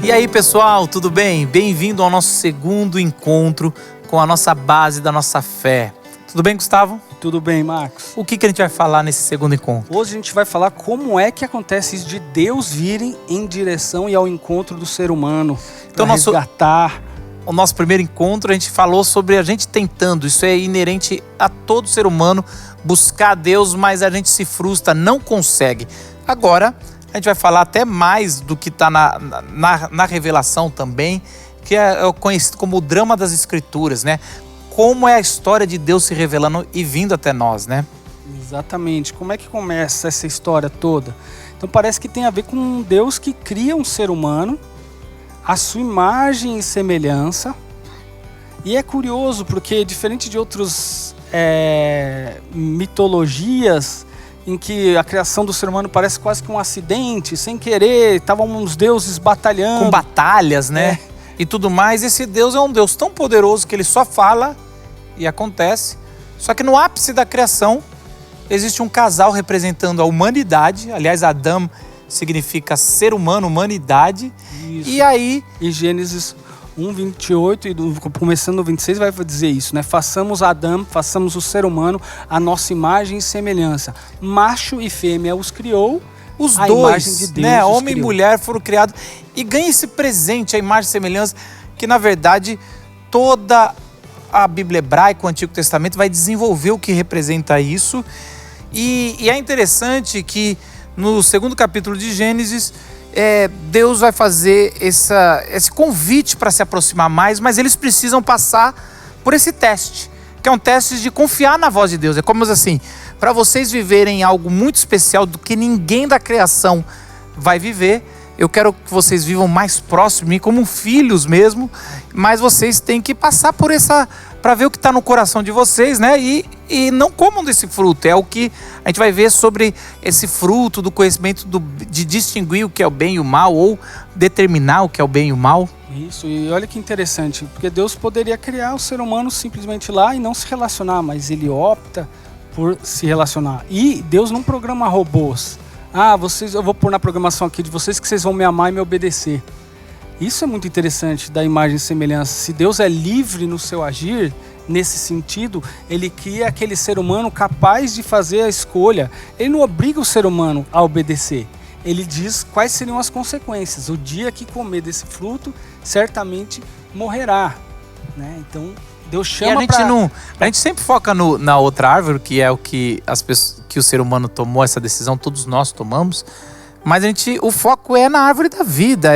E aí, pessoal, tudo bem? Bem-vindo ao nosso segundo encontro com a nossa base da nossa fé. Tudo bem, Gustavo? Tudo bem, Marcos. O que a gente vai falar nesse segundo encontro? Hoje a gente vai falar como é que acontece isso de Deus virem em direção e ao encontro do ser humano. Então, resgatar. O nosso primeiro encontro a gente falou sobre a gente tentando, isso é inerente a todo ser humano, buscar Deus, mas a gente se frustra, não consegue. Agora, a gente vai falar até mais do que está na revelação também, que é conhecido como o drama das Escrituras, né? Como é a história de Deus se revelando e vindo até nós, né? Exatamente. Como é que começa essa história toda? Então parece que tem a ver com um Deus que cria um ser humano, a sua imagem e semelhança. E é curioso porque, diferente de outras mitologias, em que a criação do ser humano parece quase que um acidente, sem querer, estavam os deuses batalhando. Com batalhas, né? E tudo mais. Esse Deus é um Deus tão poderoso que ele só fala e acontece. Só que no ápice da criação existe um casal representando a humanidade. Aliás, Adão significa ser humano, humanidade. Isso. E aí... E Gênesis 1:28 e começando no 26 vai dizer isso, né? Façamos Adão, façamos o ser humano a nossa imagem e semelhança. Macho e fêmea os criou. Os a dois, imagem de Deus, né? Homem e criou. mulher foram criados. E ganha esse presente, a imagem e semelhança, que na verdade toda a Bíblia hebraica, o Antigo Testamento, vai desenvolver o que representa isso. E é interessante que no segundo capítulo de Gênesis, Deus vai fazer esse convite para se aproximar mais, mas eles precisam passar por esse teste, que é um teste de confiar na voz de Deus. É como assim, para vocês viverem algo muito especial do que ninguém da criação vai viver, eu quero que vocês vivam mais próximo de mim, como filhos mesmo, mas vocês têm que passar por para ver o que está no coração de vocês, né? E não comam desse fruto. É o que a gente vai ver sobre esse fruto do conhecimento de distinguir o que é o bem e o mal, ou determinar o que é o bem e o mal. Isso, e olha que interessante, porque Deus poderia criar o ser humano simplesmente lá e não se relacionar, mas ele opta por se relacionar. E Deus não programa robôs. Eu vou pôr na programação aqui de vocês que vocês vão me amar e me obedecer. Isso é muito interessante da imagem e semelhança. Se Deus é livre no seu agir, nesse sentido, ele cria aquele ser humano capaz de fazer a escolha. Ele não obriga o ser humano a obedecer. Ele diz quais seriam as consequências. O dia que comer desse fruto, certamente morrerá. Né? Então, Deus chama a gente sempre foca na outra árvore, que é o que que o ser humano tomou essa decisão, todos nós tomamos. Mas o foco é na árvore da vida.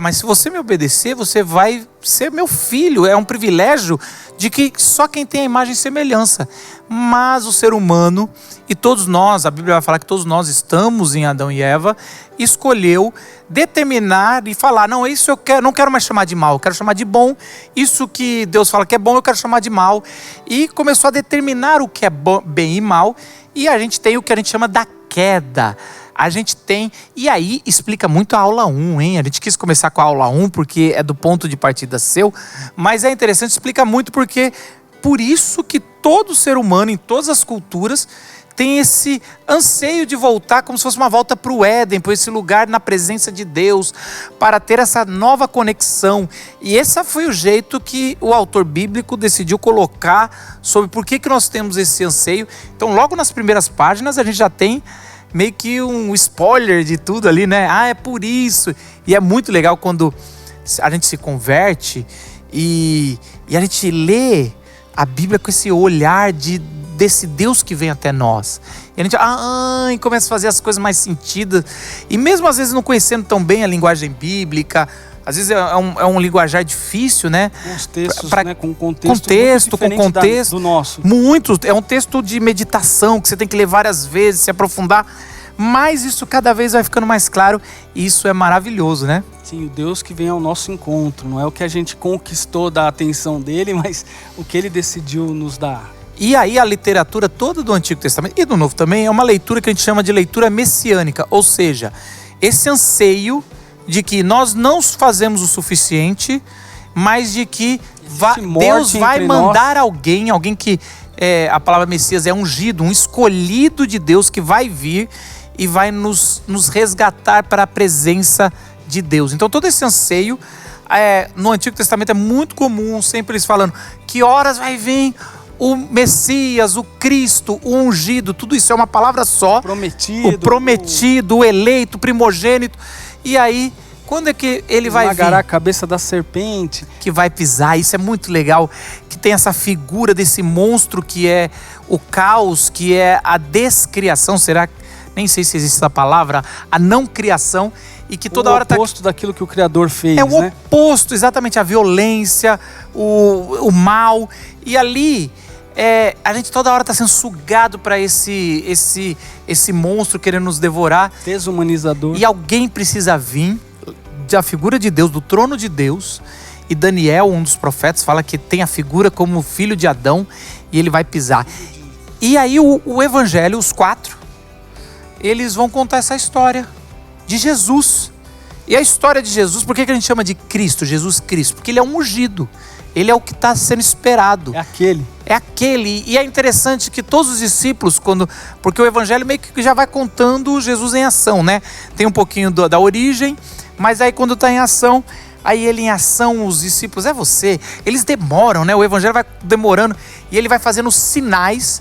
Mas se você me obedecer, você vai ser meu filho. É um privilégio de que só quem tem a imagem e semelhança. Mas o ser humano, e todos nós, a Bíblia vai falar que todos nós estamos em Adão e Eva, escolheu determinar e falar, não, isso eu quero, não quero mais chamar de mal, eu quero chamar de bom. Isso que Deus fala que é bom, eu quero chamar de mal. E começou a determinar o que é bem e mal. E a gente tem o que a gente chama da queda. A gente tem, e aí explica muito a aula 1, hein? A gente quis começar com a aula 1 porque é do ponto de partida seu, mas é interessante, explica muito porque por isso que todo ser humano em todas as culturas tem esse anseio de voltar como se fosse uma volta para o Éden, para esse lugar na presença de Deus, para ter essa nova conexão. E esse foi o jeito que o autor bíblico decidiu colocar sobre por que nós temos esse anseio. Então logo nas primeiras páginas a gente já tem meio que um spoiler de tudo ali, né? É por isso. E é muito legal quando a gente se converte e a gente lê a Bíblia com esse olhar desse Deus que vem até nós. E a gente e começa a fazer as coisas mais sentido. E mesmo às vezes não conhecendo tão bem a linguagem bíblica, às vezes é um linguajar difícil, né? Os textos, né? Com contexto do nosso. Muito. É um texto de meditação que você tem que ler várias vezes, se aprofundar. Mas isso cada vez vai ficando mais claro. E isso é maravilhoso, né? Sim, o Deus que vem ao nosso encontro. Não é o que a gente conquistou da atenção dele, mas o que ele decidiu nos dar. E aí a literatura toda do Antigo Testamento e do Novo também é uma leitura que a gente chama de leitura messiânica. Ou seja, esse anseio de que nós não fazemos o suficiente, mas de que Deus vai mandar alguém que a palavra Messias é ungido, um escolhido de Deus que vai vir e vai nos resgatar para a presença de Deus. Então todo esse anseio no Antigo Testamento é muito comum, sempre eles falando que horas vai vir o Messias, o Cristo, o ungido, tudo isso é uma palavra só. Prometido. O prometido, o eleito, o primogênito. E aí, quando é que ele vai vir? Esmagará a cabeça da serpente. Que vai pisar, isso é muito legal, que tem essa figura desse monstro que é o caos, que é a descriação, será? Nem sei se existe essa palavra, a não criação, e que toda hora o oposto daquilo que o Criador fez, o oposto, exatamente, a violência, o mal, e ali a gente toda hora está sendo sugado para esse monstro querendo nos devorar. Desumanizador. E alguém precisa vir da figura de Deus, do trono de Deus. E Daniel, um dos profetas, fala que tem a figura como filho de Adão e ele vai pisar. E aí o evangelho, os 4, eles vão contar essa história de Jesus. E a história de Jesus, por que a gente chama de Cristo, Jesus Cristo? Porque ele é um ungido. Ele é o que está sendo esperado. É aquele. É aquele. E é interessante que todos os discípulos, porque o evangelho meio que já vai contando Jesus em ação, né? Tem um pouquinho da origem, mas aí quando está em ação, aí ele em ação, os discípulos, é você. Eles demoram, né? O evangelho vai demorando e ele vai fazendo sinais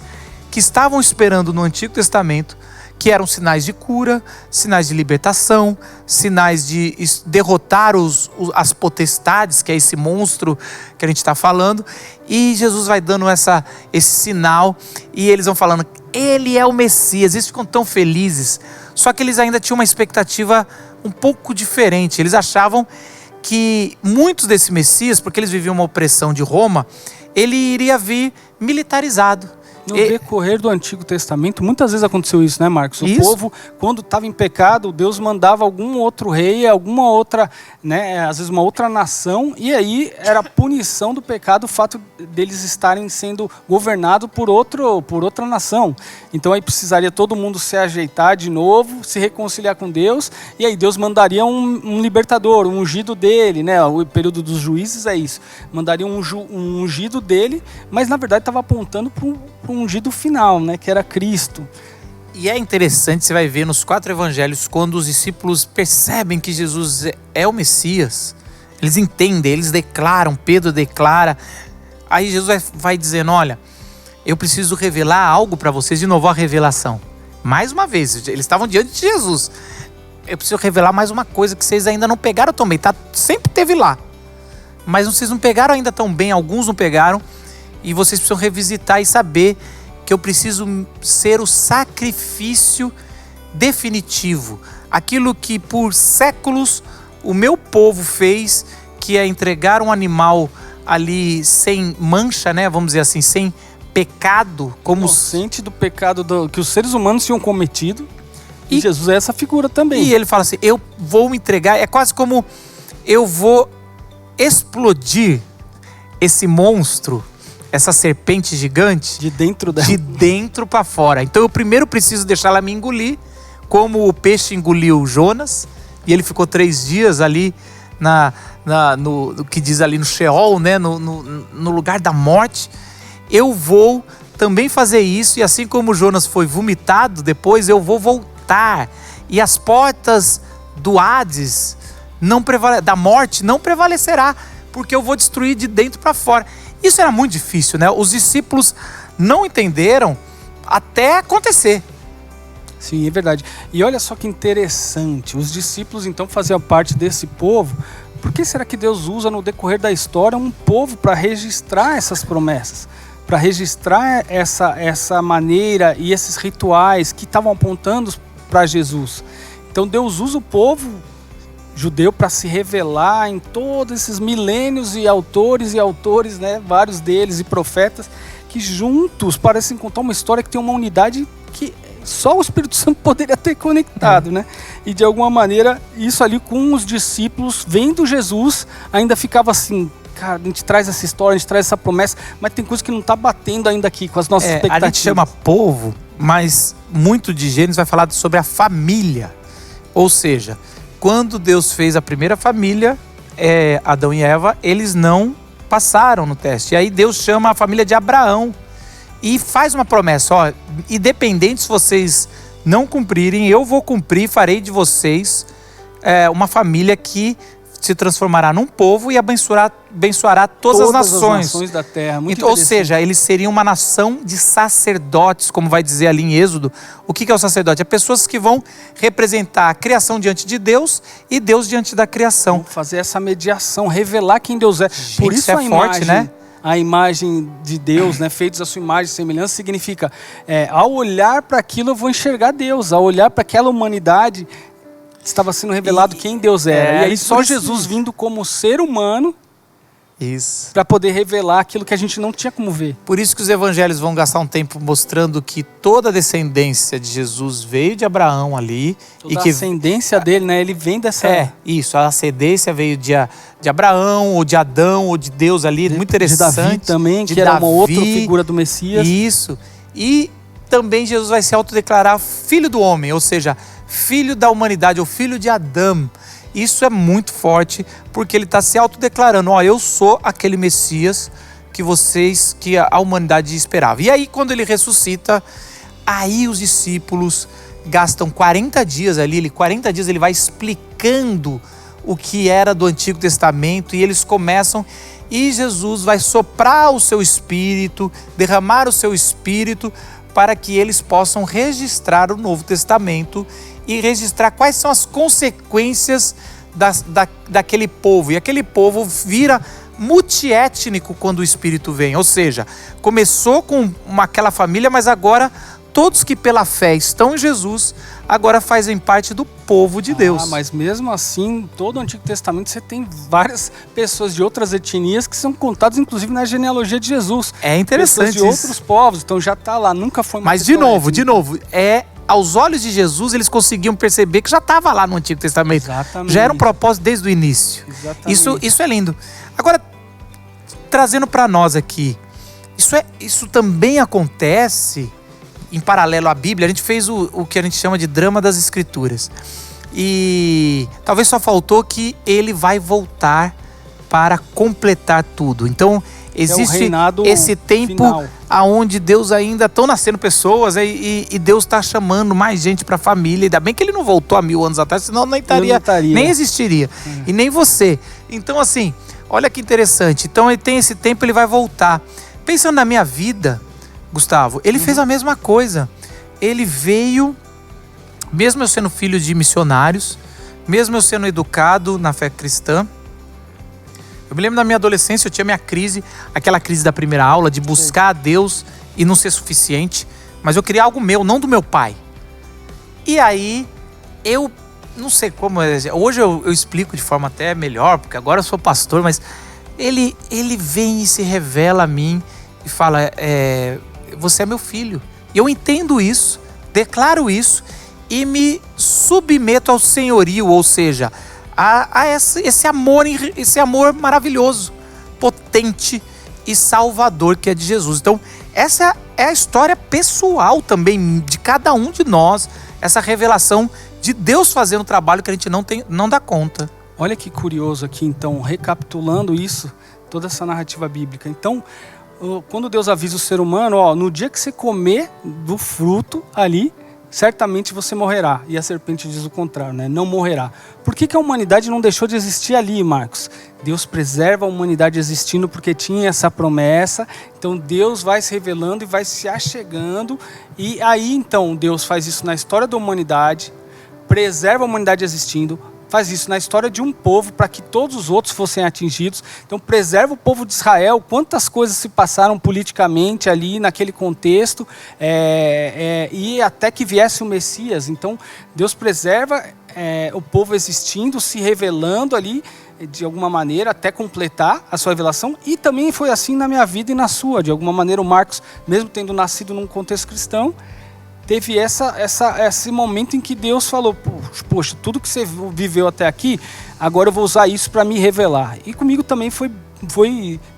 que estavam esperando no Antigo Testamento, que eram sinais de cura, sinais de libertação, sinais de derrotar as potestades, que é esse monstro que a gente está falando. E Jesus vai dando esse sinal e eles vão falando, ele é o Messias. Eles ficam tão felizes, só que eles ainda tinham uma expectativa um pouco diferente. Eles achavam que muitos desse Messias, porque eles viviam uma opressão de Roma, ele iria vir militarizado. No decorrer do Antigo Testamento, muitas vezes aconteceu isso, né, Marcos? O povo, quando estava em pecado, Deus mandava algum outro rei, alguma outra, né, às vezes uma outra nação, e aí era a punição do pecado o fato deles estarem sendo governados por outra nação. Então aí precisaria todo mundo se ajeitar de novo, se reconciliar com Deus, e aí Deus mandaria um libertador, um ungido dele, né? O período dos juízes é isso. Mandaria um ungido dele, mas na verdade estava apontando para um ungido final, né, que era Cristo. E é interessante, você vai ver nos 4 evangelhos, quando os discípulos percebem que Jesus é o Messias, eles entendem, eles declaram, Pedro declara, aí Jesus vai dizendo, olha, eu preciso revelar algo para vocês, de novo a revelação. Mais uma vez, eles estavam diante de Jesus. Eu preciso revelar mais uma coisa que vocês ainda não pegaram tão bem, sempre teve lá, mas vocês não pegaram ainda tão bem, alguns não pegaram. E vocês precisam revisitar e saber que eu preciso ser o sacrifício definitivo. Aquilo que por séculos o meu povo fez, que é entregar um animal ali sem mancha, né? Vamos dizer assim, sem pecado. Como inocente do pecado que os seres humanos tinham cometido. E Jesus é essa figura também. E ele fala assim, eu vou me entregar, é quase como eu vou explodir esse monstro, essa serpente gigante, de dentro dela, de dentro para fora. Então eu primeiro preciso deixar ela me engolir, como o peixe engoliu Jonas, e ele ficou 3 dias ali no que diz ali no Sheol, né? no lugar da morte. Eu vou também fazer isso, e assim como Jonas foi vomitado, depois eu vou voltar, e as portas do Hades, da morte, não prevalecerá, porque eu vou destruir de dentro para fora. Isso era muito difícil, né? Os discípulos não entenderam até acontecer. Sim, é verdade. E olha só que interessante, os discípulos então faziam parte desse povo. Por que será que Deus usa no decorrer da história um povo para registrar essas promessas? Para registrar essa maneira e esses rituais que estavam apontando para Jesus. Então Deus usa o povo judeu para se revelar em todos esses milênios e autores, né, vários deles e profetas, que juntos parecem contar uma história que tem uma unidade que só o Espírito Santo poderia ter conectado, né? E de alguma maneira, isso ali com os discípulos, vendo Jesus, ainda ficava assim, cara, a gente traz essa história, a gente traz essa promessa, mas tem coisa que não está batendo ainda aqui com as nossas expectativas. A gente chama povo, mas muito de Gênesis vai falar sobre a família, ou seja, quando Deus fez a primeira família, Adão e Eva, eles não passaram no teste. E aí Deus chama a família de Abraão e faz uma promessa, ó, independente se vocês não cumprirem, eu vou cumprir, farei de vocês uma família que se transformará num povo e abençoará todas as nações da terra. Então, ou seja, eles seriam uma nação de sacerdotes, como vai dizer ali em Êxodo. O que é o sacerdote? É pessoas que vão representar a criação diante de Deus e Deus diante da criação. Vão fazer essa mediação, revelar quem Deus é. Por isso a imagem, né? A imagem de Deus, né, feitos a sua imagem e semelhança, significa, ao olhar para aquilo eu vou enxergar Deus, ao olhar para aquela humanidade, estava sendo revelado quem Deus era. E aí só Jesus vindo como ser humano para poder revelar aquilo que a gente não tinha como ver. Por isso que os evangelhos vão gastar um tempo mostrando que toda a descendência de Jesus veio de Abraão ali. Toda a ascendência dele, né? Ele vem dessa... Isso. A ascendência veio de Abraão, ou de Adão, ou de Deus ali. Muito interessante. De Davi também, que era uma outra figura do Messias. Isso. E também Jesus vai se autodeclarar filho do homem, ou seja, filho da humanidade, ou filho de Adão. Isso é muito forte, porque ele está se autodeclarando, eu sou aquele Messias que a humanidade esperava. E aí, quando ele ressuscita, aí os discípulos gastam 40 dias ali, 40 dias ele vai explicando o que era do Antigo Testamento, e eles começam, e Jesus vai soprar o seu Espírito, derramar o seu Espírito, para que eles possam registrar o Novo Testamento e registrar quais são as consequências daquele povo. E aquele povo vira multiétnico quando o Espírito vem. Ou seja, começou com aquela família, mas agora todos que pela fé estão em Jesus, agora fazem parte do povo de Deus. Mas mesmo assim, todo o Antigo Testamento você tem várias pessoas de outras etnias que são contadas, inclusive, na genealogia de Jesus. É interessante pessoas de outros povos, então já está lá, nunca foi uma Mas de novo, aos olhos de Jesus, eles conseguiam perceber que já estava lá no Antigo Testamento. Exatamente. Já era um propósito desde o início. Exatamente. Isso é lindo. Agora, trazendo para nós aqui, isso também acontece em paralelo à Bíblia. A gente fez o que a gente chama de drama das Escrituras. E talvez só faltou que ele vai voltar para completar tudo. Então, existe esse tempo aonde Deus ainda estão nascendo pessoas e Deus está chamando mais gente para a família. Ainda bem que ele não voltou há 1000 anos atrás, senão nem existiria. E nem você. Então, assim, olha que interessante. Então, ele tem esse tempo, ele vai voltar. Pensando na minha vida, Gustavo, ele fez a mesma coisa. Ele veio, mesmo eu sendo filho de missionários, mesmo eu sendo educado na fé cristã. Eu me lembro da minha adolescência, eu tinha minha crise, aquela crise da primeira aula, de buscar a Deus e não ser suficiente. Mas eu queria algo meu, não do meu pai. E aí, eu não sei como... Hoje eu explico de forma até melhor, porque agora eu sou pastor, mas ele vem e se revela a mim e fala, você é meu filho. E eu entendo isso, declaro isso e me submeto ao senhorio, ou seja, a esse amor maravilhoso, potente e salvador que é de Jesus. Então, essa é a história pessoal também de cada um de nós, essa revelação de Deus fazendo o trabalho que a gente não dá conta. Olha que curioso aqui, então, recapitulando isso, toda essa narrativa bíblica. Então, quando Deus avisa o ser humano, no dia que você comer do fruto ali, certamente você morrerá. E a serpente diz o contrário, né? Não morrerá. Por que a humanidade não deixou de existir ali, Marcos? Deus preserva a humanidade existindo porque tinha essa promessa. Então Deus vai se revelando e vai se achegando. E aí então Deus faz isso na história da humanidade, preserva a humanidade existindo, faz isso na história de um povo para que todos os outros fossem atingidos. Então preserva o povo de Israel, quantas coisas se passaram politicamente ali naquele contexto, e até que viesse o Messias. Então Deus preserva o povo existindo, se revelando ali de alguma maneira até completar a sua revelação. E também foi assim na minha vida e na sua. De alguma maneira o Marcos, mesmo tendo nascido num contexto cristão, teve esse momento em que Deus falou, poxa, tudo que você viveu até aqui, agora eu vou usar isso para me revelar. E comigo também foi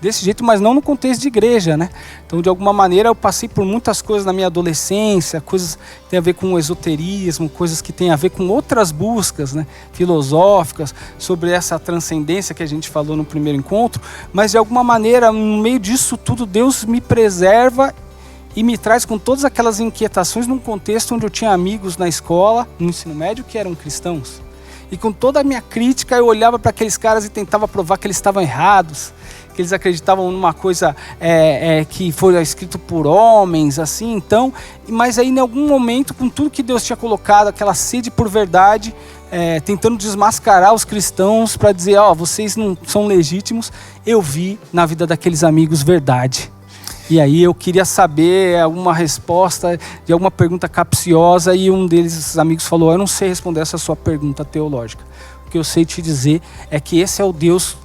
desse jeito, mas não no contexto de igreja, né? Então, de alguma maneira, eu passei por muitas coisas na minha adolescência, coisas que têm a ver com o esoterismo, coisas que têm a ver com outras buscas, né, filosóficas, sobre essa transcendência que a gente falou no primeiro encontro, mas de alguma maneira, no meio disso tudo, Deus me preserva e me traz com todas aquelas inquietações num contexto onde eu tinha amigos na escola, no ensino médio, que eram cristãos. E com toda a minha crítica, eu olhava para aqueles caras e tentava provar que eles estavam errados, que eles acreditavam numa coisa que foi escrito por homens, assim, então. Mas aí, em algum momento, com tudo que Deus tinha colocado, aquela sede por verdade, tentando desmascarar os cristãos para dizer, vocês não são legítimos, eu vi na vida daqueles amigos verdade. E aí eu queria saber alguma resposta de alguma pergunta capciosa, e um deles, esses amigos, falou: eu não sei responder essa sua pergunta teológica. O que eu sei te dizer é que esse é o Deus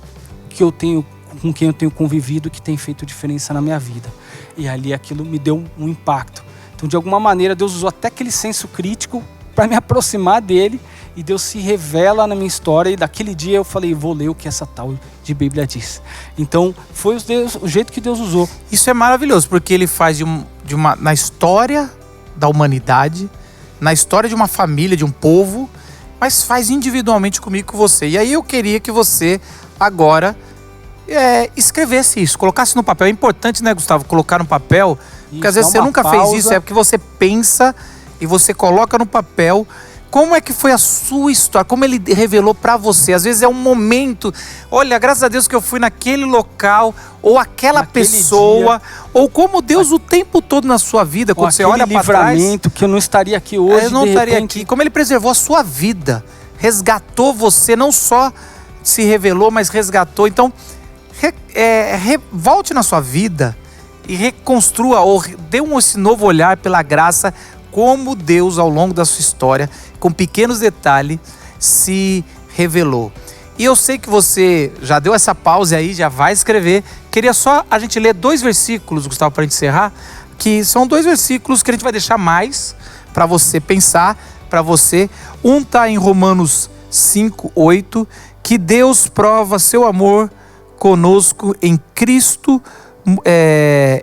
que eu tenho, com quem eu tenho convivido, que tem feito diferença na minha vida. E ali aquilo me deu um impacto. Então, de alguma maneira, Deus usou até aquele senso crítico para me aproximar dele, e Deus se revela na minha história, e daquele dia eu falei, vou ler o que essa tal de Bíblia diz. Então, foi o jeito que Deus usou. Isso é maravilhoso, porque ele faz na história da humanidade, na história de uma família, de um povo, mas faz individualmente comigo e com você. E aí eu queria que você agora escrevesse isso, colocasse no papel. É importante, né, Gustavo, colocar no papel, porque às vezes você nunca fez isso, é porque você pensa e você coloca no papel como é que foi a sua história, como ele revelou para você. Às vezes é um momento, olha, graças a Deus que eu fui naquele local, ou aquela pessoa, ou como Deus o tempo todo na sua vida, quando você olha para trás, que eu não estaria aqui hoje, eu não estaria aqui, como ele preservou a sua vida, resgatou você, não só se revelou, mas resgatou. Então, volte na sua vida e reconstrua, ou dê esse novo olhar pela graça, como Deus ao longo da sua história, com pequenos detalhes, se revelou. E eu sei que você já deu essa pausa aí, já vai escrever. Queria só a gente ler 2 versículos, Gustavo, para encerrar, que são 2 versículos que a gente vai deixar mais para você pensar, para você. Um está em Romanos 5:8, que Deus prova seu amor conosco em Cristo,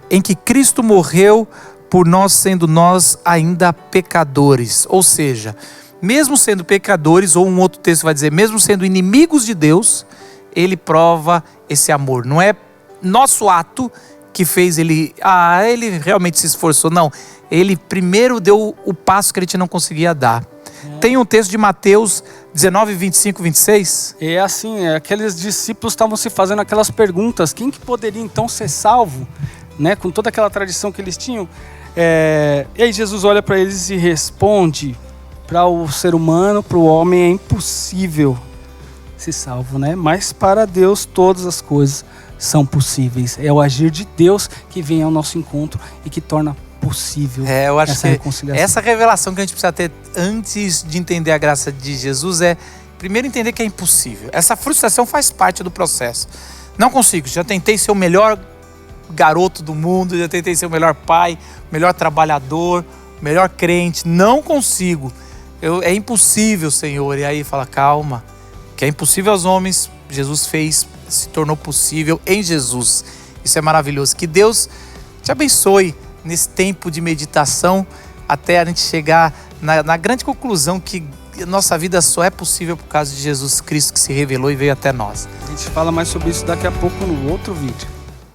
em que Cristo morreu por nós, sendo nós ainda pecadores. Ou seja, mesmo sendo pecadores, ou um outro texto vai dizer, mesmo sendo inimigos de Deus, ele prova esse amor. Não é nosso ato que fez ele realmente se esforçou. Não, ele primeiro deu o passo que a gente não conseguia dar. Tem um texto de Mateus 19, 25, 26. É assim, aqueles discípulos estavam se fazendo aquelas perguntas, quem que poderia então ser salvo? Né? Com toda aquela tradição que eles tinham. E aí Jesus olha para eles e responde: para o ser humano, para o homem é impossível ser salvo, né? Mas para Deus todas as coisas são possíveis. É o agir de Deus que vem ao nosso encontro e que torna possível eu acho essa reconciliação. Essa revelação que a gente precisa ter antes de entender a graça de Jesus é, primeiro, entender que é impossível. Essa frustração faz parte do processo. Não consigo, já tentei ser o melhor garoto do mundo, já tentei ser o melhor pai, o melhor trabalhador, o melhor crente, não consigo. É impossível, Senhor. E aí fala, calma, que é impossível aos homens, Jesus fez, se tornou possível em Jesus. Isso é maravilhoso. Que Deus te abençoe nesse tempo de meditação, até a gente chegar na grande conclusão que nossa vida só é possível por causa de Jesus Cristo, que se revelou e veio até nós. A gente fala mais sobre isso daqui a pouco no outro vídeo.